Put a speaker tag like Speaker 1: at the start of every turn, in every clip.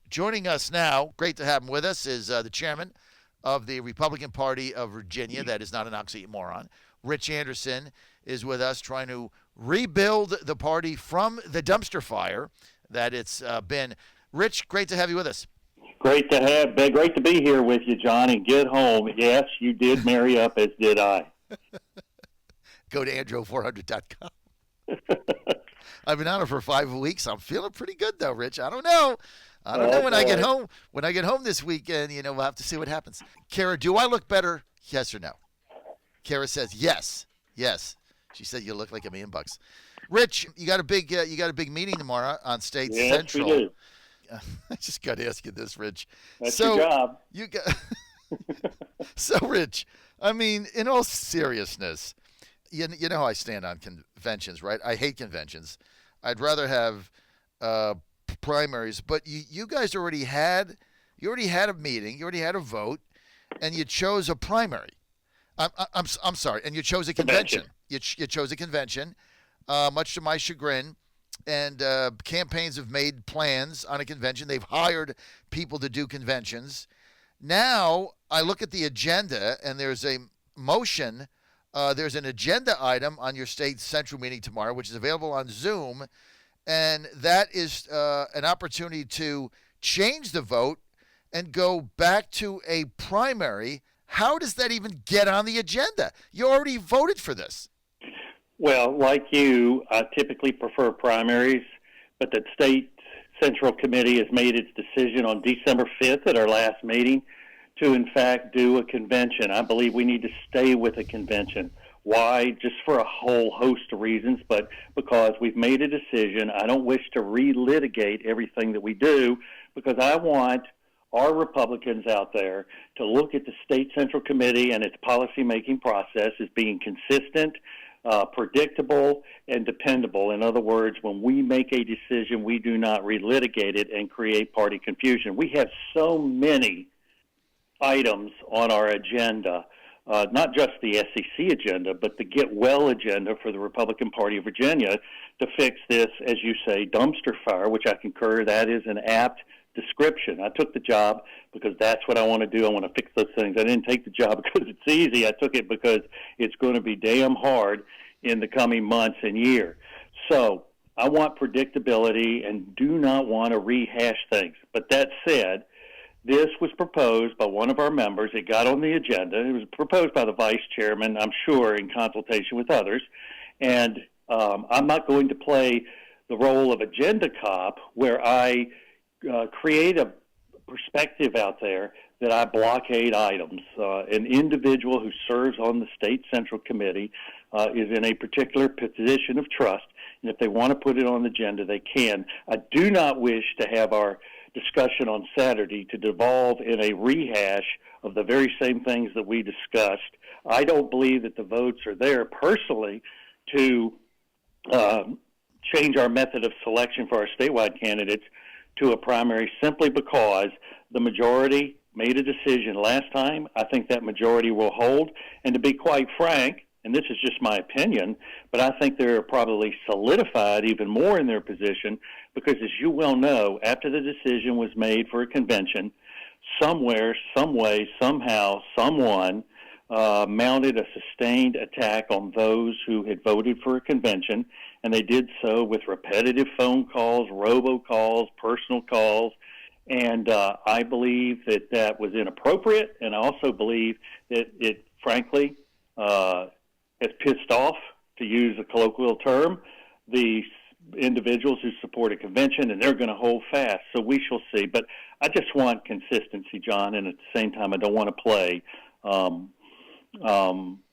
Speaker 1: Joining us now, great to have him with us, is the chairman of the Republican Party of Virginia. That is not an oxymoron. Rich Anderson is with us, trying to rebuild the party from the dumpster fire that it's been. Rich, great to have you with us.
Speaker 2: Great to be here with you, John, and get home. Yes, you did marry up, as did I.
Speaker 1: Go to andro400.com. I've been on it for 5 weeks. I'm feeling pretty good, though, Rich. I don't know when I get home. When I get home this weekend, we'll have to see what happens. Kara, do I look better? Yes or no? Kara says yes. Yes. She said you look like $1,000,000. Rich, you got a big meeting tomorrow on State Central.
Speaker 2: Yes, we do.
Speaker 1: I just got to ask you this, Rich.
Speaker 2: That's your job.
Speaker 1: So, Rich, I mean, in all seriousness, you know how I stand on conventions, right? I hate conventions. I'd rather have primaries. But you guys already had a meeting, you already had a vote, and you chose a primary. I'm sorry, and you chose a convention. You chose a convention, much to my chagrin. And campaigns have made plans on a convention. They've hired people to do conventions. Now I look at the agenda, and there's a motion. There's an agenda item on your state central meeting tomorrow, which is available on Zoom. And that is an opportunity to change the vote and go back to a primary. How does that even get on the agenda? You already voted for this.
Speaker 2: Well, like you, I typically prefer primaries, but the State Central Committee has made its decision on December 5th at our last meeting to, in fact, do a convention. I believe we need to stay with a convention. Why? Just for a whole host of reasons, but because we've made a decision. I don't wish to relitigate everything that we do, because I want our Republicans out there to look at the State Central Committee and its policymaking process as being consistent, predictable, and dependable. In other words, when we make a decision, we do not relitigate it and create party confusion. We have so many items on our agenda, not just the SEC agenda, but the Get Well agenda for the Republican Party of Virginia to fix this, as you say, dumpster fire, which I concur that is an apt description. I took the job because that's what I want to do. I want to fix those things. I didn't take the job because it's easy. I took it because it's going to be damn hard in the coming months and year. So I want predictability and do not want to rehash things. But that said, this was proposed by one of our members. It got on the agenda. It was proposed by the vice chairman, I'm sure, in consultation with others. And I'm not going to play the role of agenda cop where I create a perspective out there that I blockade items. An individual who serves on the State Central Committee is in a particular position of trust, and if they want to put it on the agenda, they can. I do not wish to have our discussion on Saturday to devolve in a rehash of the very same things that we discussed. I don't believe that the votes are there personally to change our method of selection for our statewide candidates to a primary, simply because the majority made a decision last time. I think that majority will hold. And to be quite frank, and this is just my opinion, but I think they're probably solidified even more in their position because, as you well know, after the decision was made for a convention, somewhere, some way, somehow, someone mounted a sustained attack on those who had voted for a convention, and they did so with repetitive phone calls, robocalls, personal calls, and I believe that that was inappropriate, and I also believe that it, frankly, has pissed off, to use a colloquial term, the individuals who support a convention, and they're going to hold fast. So we shall see. But I just want consistency, John, and at the same time I don't want to play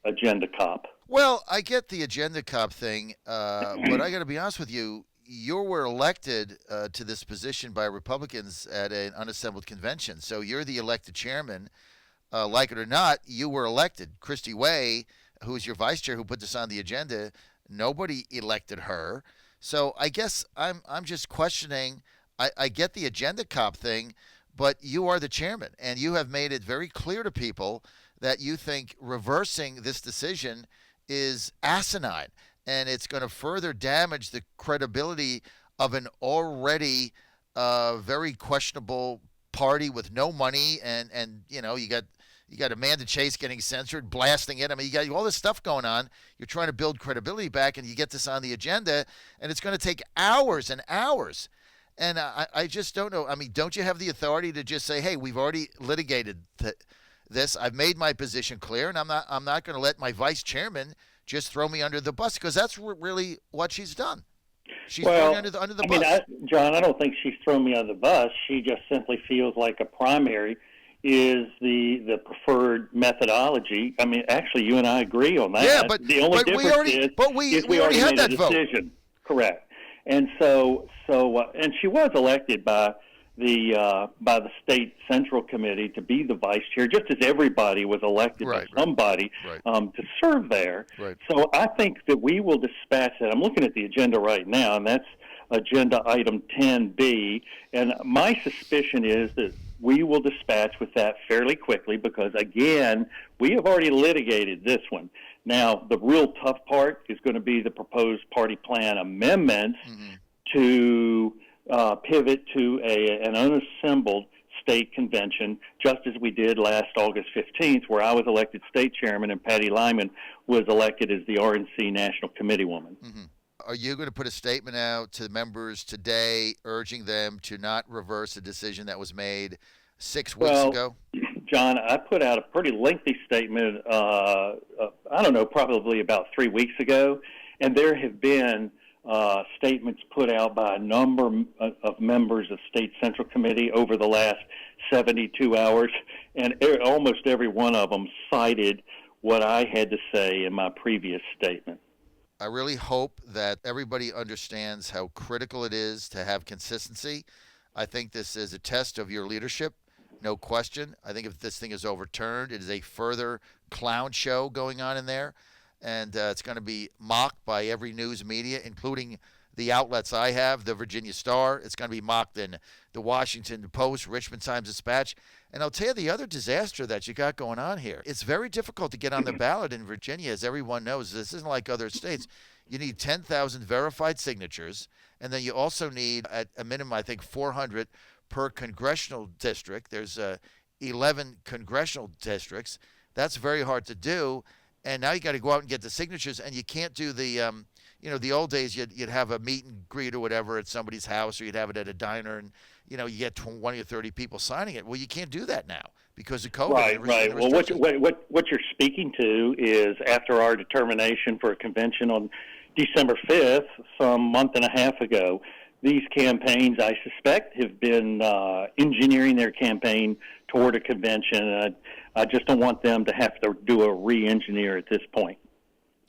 Speaker 2: agenda cop.
Speaker 1: Well, I get the agenda cop thing, but I got to be honest with you. You were elected to this position by Republicans at an unassembled convention. So you're the elected chairman. Like it or not, you were elected. Christy Way, who's your vice chair who put this on the agenda, nobody elected her. So I guess I'm just questioning. I get the agenda cop thing, but you are the chairman, and you have made it very clear to people that you think reversing this decision is asinine, and it's going to further damage the credibility of an already a very questionable party with no money, and you got Amanda Chase getting censored, blasting it. I mean, you got all this stuff going on. You're trying to build credibility back, and you get this on the agenda, and it's going to take hours and hours. And I just don't know. I mean, don't you have the authority to just say, hey, we've already litigated this. I've made my position clear, and I'm not going to let my vice chairman just throw me under the bus, because that's really what she's done. She's thrown me under the bus.
Speaker 2: John, I don't think she's thrown me under the bus. She just simply feels like a primary is the preferred methodology. I mean, actually, you and I agree on that.
Speaker 1: Yeah, but
Speaker 2: the only difference
Speaker 1: we already had that vote.
Speaker 2: Decision. Correct. And and she was elected by the state central committee to be the vice chair, just as everybody was elected by somebody to serve there.
Speaker 1: Right.
Speaker 2: So I think that we will dispatch that. I'm looking at the agenda right now, and that's agenda item 10B. And my suspicion is that we will dispatch with that fairly quickly because, again, we have already litigated this one. Now, the real tough part is going to be the proposed party plan amendments to pivot to an unassembled state convention, just as we did last August 15th, where I was elected state chairman and Patty Lyman was elected as the RNC National Committee woman.
Speaker 1: Mm-hmm. Are you going to put a statement out to the members today urging them to not reverse a decision that was made 6 weeks ago?
Speaker 2: John, I put out a pretty lengthy statement, I don't know, probably about 3 weeks ago, and there have been statements put out by a number of members of State Central Committee over the last 72 hours, and almost every one of them cited what I had to say in my previous statement.
Speaker 1: I really hope that everybody understands how critical it is to have consistency. I think this is a test of your leadership, no question. I think if this thing is overturned, it is a further clown show going on in there. And it's going to be mocked by every news media, including the outlets I have, the Virginia Star. It's going to be mocked in the Washington Post, Richmond Times-Dispatch. And I'll tell you the other disaster that you got going on here. It's very difficult to get on the ballot in Virginia, as everyone knows. This isn't like other states. You need 10,000 verified signatures, and then you also need, at a minimum, I think, 400 per congressional district. There's 11 congressional districts. That's very hard to do. And now you got to go out and get the signatures, and you can't do the, the old days you'd have a meet and greet or whatever at somebody's house, or you'd have it at a diner, and, you get 20 or 30 people signing it. Well, you can't do that now because of COVID.
Speaker 2: Right. Well, what you're speaking to is after our determination for a convention on December 5th, some month and a half ago, these campaigns, I suspect, have been engineering their campaign toward a convention. I just don't want them to have to do a re-engineer at this point.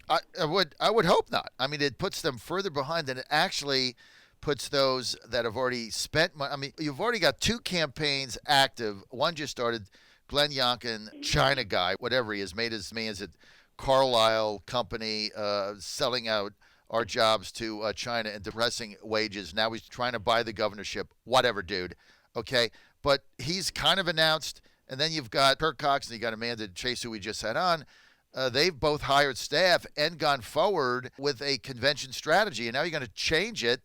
Speaker 1: I would hope not. I mean, it puts them further behind than it actually puts those that have already spent money. I mean, you've already got 2 campaigns active. One just started, Glenn Youngkin, China guy, whatever he is, made his millions at Carlyle Company, selling out our jobs to China and depressing wages. Now he's trying to buy the governorship. Whatever, dude. Okay? But he's kind of announced, and then you've got Kirk Cox and you got Amanda Chase, who we just had on. They've both hired staff and gone forward with a convention strategy, and now you're going to change it,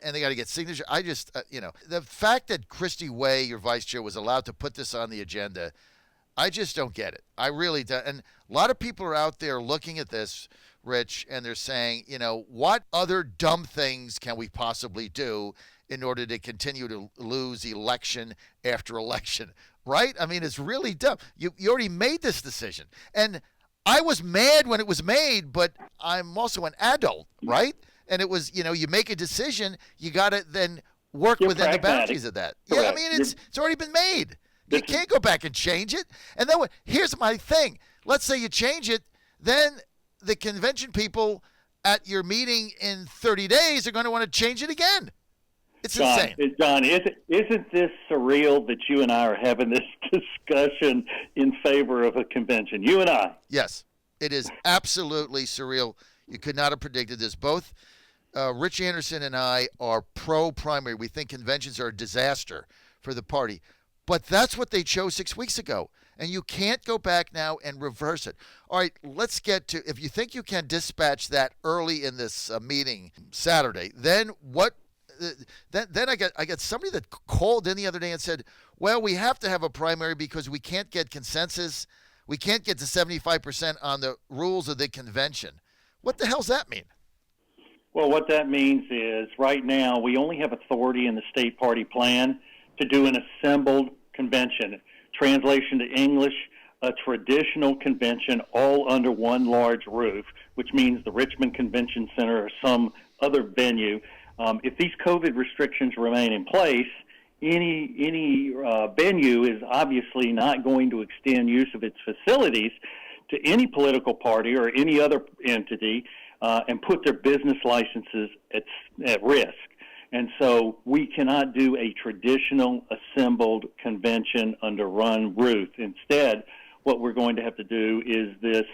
Speaker 1: and they got to get signatures. I just, the fact that Christy Way, your vice chair, was allowed to put this on the agenda, I just don't get it. I really don't. And a lot of people are out there looking at this, Rich, and they're saying, what other dumb things can we possibly do in order to continue to lose election after election, right? I mean, it's really dumb. You already made this decision. And I was mad when it was made, but I'm also an adult, right? And it was, you make a decision, you got to then work within the boundaries of that.
Speaker 2: Correct.
Speaker 1: Yeah, I mean, it's already been made. You can't go back and change it. And then here's my thing. Let's say you change it, then the convention people at your meeting in 30 days are going to want to change it again. It's insane.
Speaker 2: John, isn't this surreal that you and I are having this discussion in favor of a convention? You and I.
Speaker 1: Yes, it is absolutely surreal. You could not have predicted this. Both Rich Anderson and I are pro-primary. We think conventions are a disaster for the party. But that's what they chose 6 weeks ago. And you can't go back now and reverse it. All right, let's get to, if you think you can dispatch that early in this meeting Saturday, then what then I got somebody that called in the other day and said, well, we have to have a primary because we can't get consensus. We can't get to 75% on the rules of the convention. What the hell's that mean?
Speaker 2: Well, what that means is right now we only have authority in the state party plan to do an assembled convention. Translation to English, a traditional convention all under one large roof, which means the Richmond Convention Center or some other venue. If these COVID restrictions remain in place, any venue is obviously not going to extend use of its facilities to any political party or any other entity and put their business licenses at risk. And so we cannot do a traditional assembled convention under one roof. Instead, what we're going to have to do is this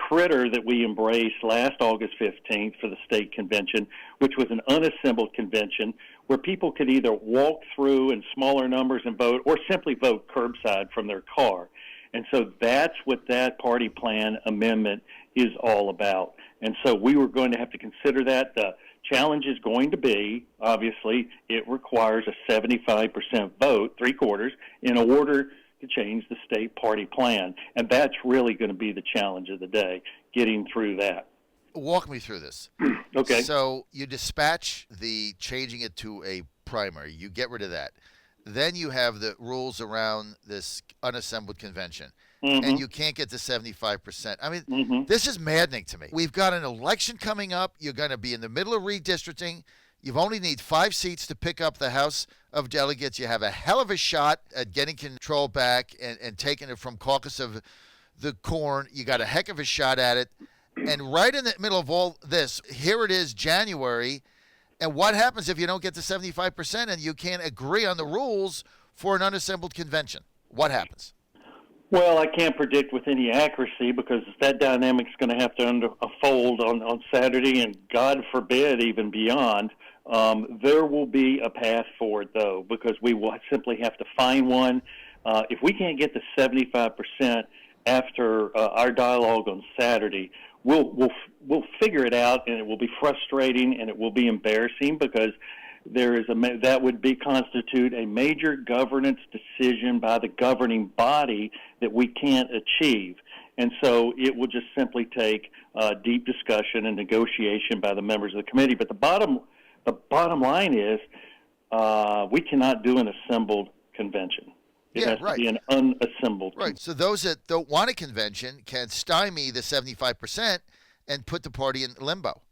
Speaker 2: critter that we embraced last August 15th for the state convention, which was an unassembled convention where people could either walk through in smaller numbers and vote or simply vote curbside from their car. And so that's what that party plan amendment is all about. And so we were going to have to consider that. The challenge is going to be, obviously, it requires a 75% vote, 3/4, in order to change the state party plan. And that's really going to be the challenge of the day, getting through that.
Speaker 1: Walk me through this.
Speaker 2: Okay.
Speaker 1: So you dispatch the changing it to a primary. You get rid of that. Then you have the rules around this unassembled convention. And you can't get to 75%. I mean, this is maddening to me. We've got an election coming up. You're going to be in the middle of redistricting. You only need 5 seats to pick up the House of Delegates. You have a hell of a shot at getting control back and taking it from caucus of the corn. You got a heck of a shot at it. And right in the middle of all this, here it is, January. And what happens if you don't get to 75% and you can't agree on the rules for an unassembled convention? What happens?
Speaker 2: Well, I can't predict with any accuracy because that dynamic's going to have to unfold on Saturday and, God forbid, even beyond. There will be a path forward, though, because we will simply have to find one. If we can't get to 75% after our dialogue on Saturday, we'll figure it out, and it will be frustrating and it will be embarrassing because that would constitute a major governance decision by the governing body that we can't achieve. And so it will just simply take deep discussion and negotiation by the members of the committee. But the bottom line is we cannot do an assembled convention. It has to be an unassembled.
Speaker 1: Right. So those that don't want a convention can stymie the 75% and put the party in limbo.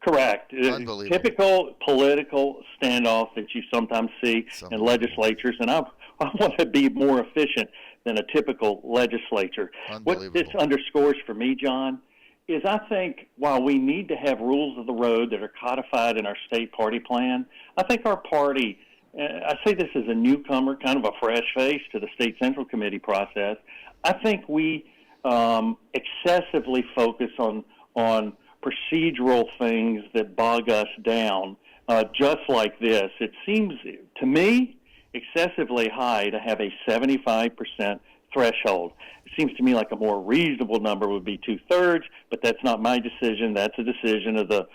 Speaker 2: Correct.
Speaker 1: Unbelievable.
Speaker 2: Typical political standoff that you sometimes see in legislatures, and I want to be more efficient than a typical legislature. What this underscores for me, John, is I think while we need to have rules of the road that are codified in our state party plan, I think our party, I say this as a newcomer, kind of a fresh face to the state central committee process, I think we excessively focus on procedural things that bog us down, just like this. It seems to me excessively high to have a 75% threshold. It seems to me like a more reasonable number would be 2/3, but that's not my decision. That's a decision of the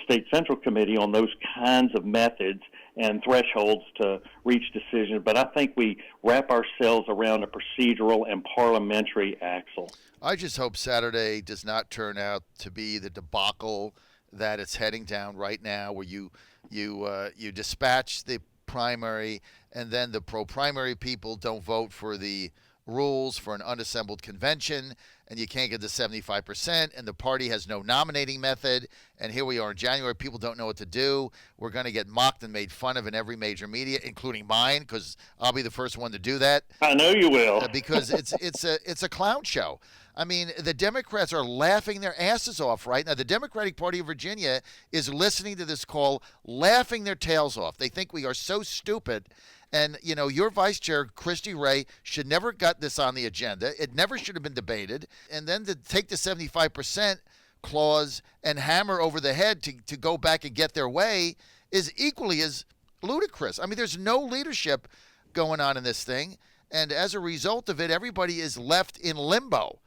Speaker 2: state central committee on those kinds of methods and thresholds to reach decisions. But I think we wrap ourselves around a procedural and parliamentary axle.
Speaker 1: I just hope Saturday does not turn out to be the debacle that it's heading down right now, where you dispatch the primary and then the pro-primary people don't vote for the rules for an unassembled convention, and you can't get to 75%, and the party has no nominating method, and here we are in January. People don't know what to do. We're going to get mocked and made fun of in every major media, including mine, because I'll be the first one to do that.
Speaker 2: I know you will.
Speaker 1: Because it's a clown show. I mean, the Democrats are laughing their asses off right now. The Democratic Party of Virginia is listening to this call, laughing their tails off. They think we are so stupid. And, you know, your vice chair, Christy Ray, should never got this on the agenda. It never should have been debated. And then to take the 75% clause and hammer over the head to go back and get their way is equally as ludicrous. I mean, there's no leadership going on in this thing. And as a result of it, everybody is left in limbo.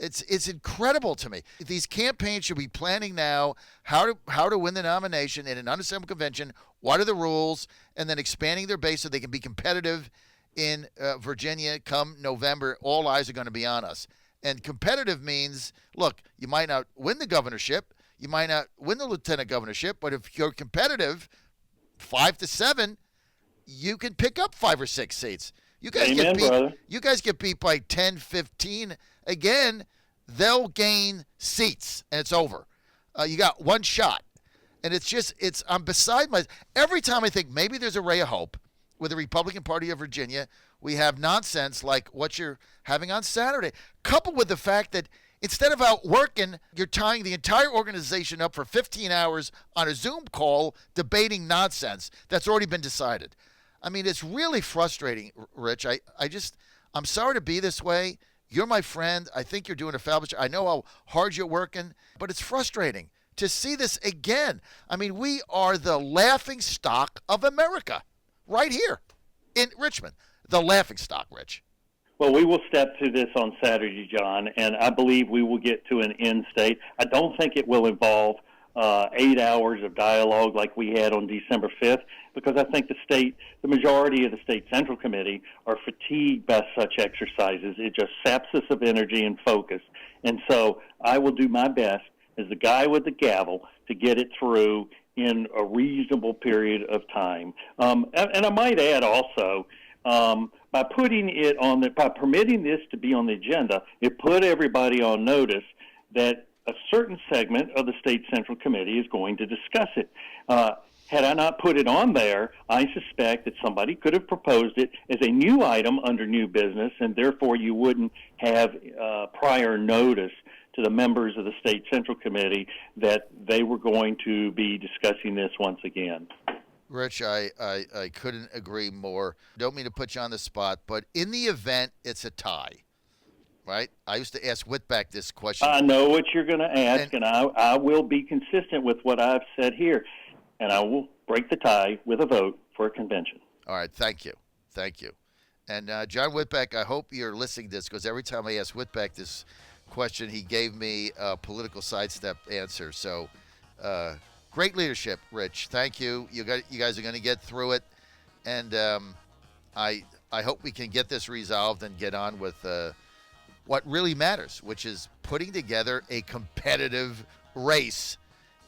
Speaker 1: It's incredible to me. These campaigns should be planning now how to win the nomination in an unassembled convention. What are the rules? And then expanding their base so they can be competitive in Virginia come November. All eyes are going to be on us. And competitive means, look, you might not win the governorship, you might not win the lieutenant governorship, but if you're competitive, 5 to 7, you can pick up 5 or 6 seats. You guys
Speaker 2: Amen,
Speaker 1: get beat.
Speaker 2: brother.
Speaker 1: You guys get beat by 10, 15. Again, they'll gain seats, and it's over. You got one shot, and I'm beside my. Every time I think maybe there's a ray of hope with the Republican Party of Virginia, we have nonsense like what you're having on Saturday, coupled with the fact that instead of out working, you're tying the entire organization up for 15 hours on a Zoom call debating nonsense that's already been decided. I mean, it's really frustrating, Rich. I'm sorry to be this way. You're my friend. I think you're doing a fabulous job. I know how hard you're working, but it's frustrating to see this again. I mean, we are the laughing stock of America right here in Richmond. The laughing stock, Rich.
Speaker 2: Well, we will step to this on Saturday, John, and I believe we will get to an end state. I don't think it will involve 8 hours of dialogue like we had on December 5th, because I think the majority of the state central committee are fatigued by such exercises. It just saps us of energy and focus. And so I will do my best as the guy with the gavel to get it through in a reasonable period of time. And I might add also, by permitting this to be on the agenda, it put everybody on notice that a certain segment of the state central committee is going to discuss it. Had I not put it on there, I suspect that somebody could have proposed it as a new item under new business, and therefore you wouldn't have prior notice to the members of the state central committee that they were going to be discussing this once again.
Speaker 1: Rich, I couldn't agree more. Don't mean to put you on the spot, but in the event it's a tie, right? I used to ask Whitback this question.
Speaker 2: I know what you're going to ask, and I will be consistent with what I've said here, and I will break the tie with a vote for a convention.
Speaker 1: All right, thank you. And John Whitback, I hope you're listening to this, because every time I ask Whitback this question, he gave me a political sidestep answer. So great leadership, Rich. Thank you. You guys are going to get through it, and I hope we can get this resolved and get on with what really matters, which is putting together a competitive race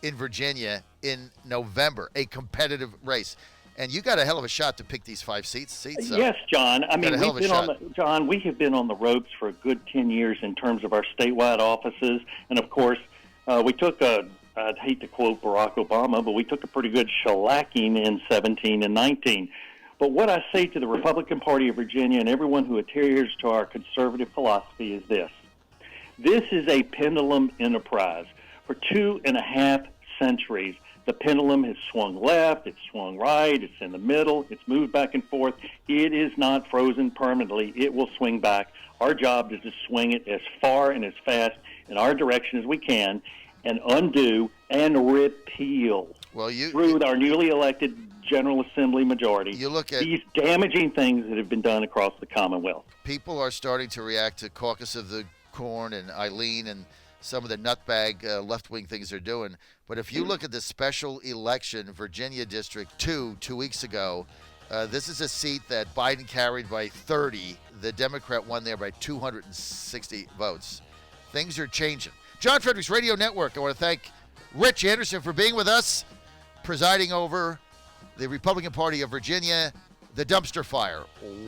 Speaker 1: in Virginia in November, a competitive race. And you got a hell of a shot to pick these 5 seats.
Speaker 2: Yes, John. I mean, we have been on the ropes for a good 10 years in terms of our statewide offices. And, of course, we took I'd hate to quote Barack Obama, but we took a pretty good shellacking in 17 and 19. But what I say to the Republican Party of Virginia and everyone who adheres to our conservative philosophy is this. This is a pendulum enterprise. For 2.5 centuries, the pendulum has swung left, it's swung right, it's in the middle, it's moved back and forth. It is not frozen permanently. It will swing back. Our job is to swing it as far and as fast in our direction as we can and undo and repeal through our newly elected General Assembly majority
Speaker 1: you look at
Speaker 2: these damaging things that have been done across the Commonwealth.
Speaker 1: People are starting to react to Caucus of the Corn and Eileen and some of the nutbag left-wing things they're doing. But if you look at the special election, Virginia District 2 weeks ago, this is a seat that Biden carried by 30. The Democrat won there by 260 votes. Things are changing. John Fredericks Radio Network. I want to thank Rich Anderson for being with us, presiding over the Republican Party of Virginia, the dumpster fire,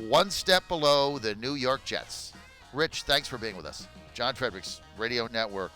Speaker 1: one step below the New York Jets. Rich, thanks for being with us. John Fredericks Radio Network.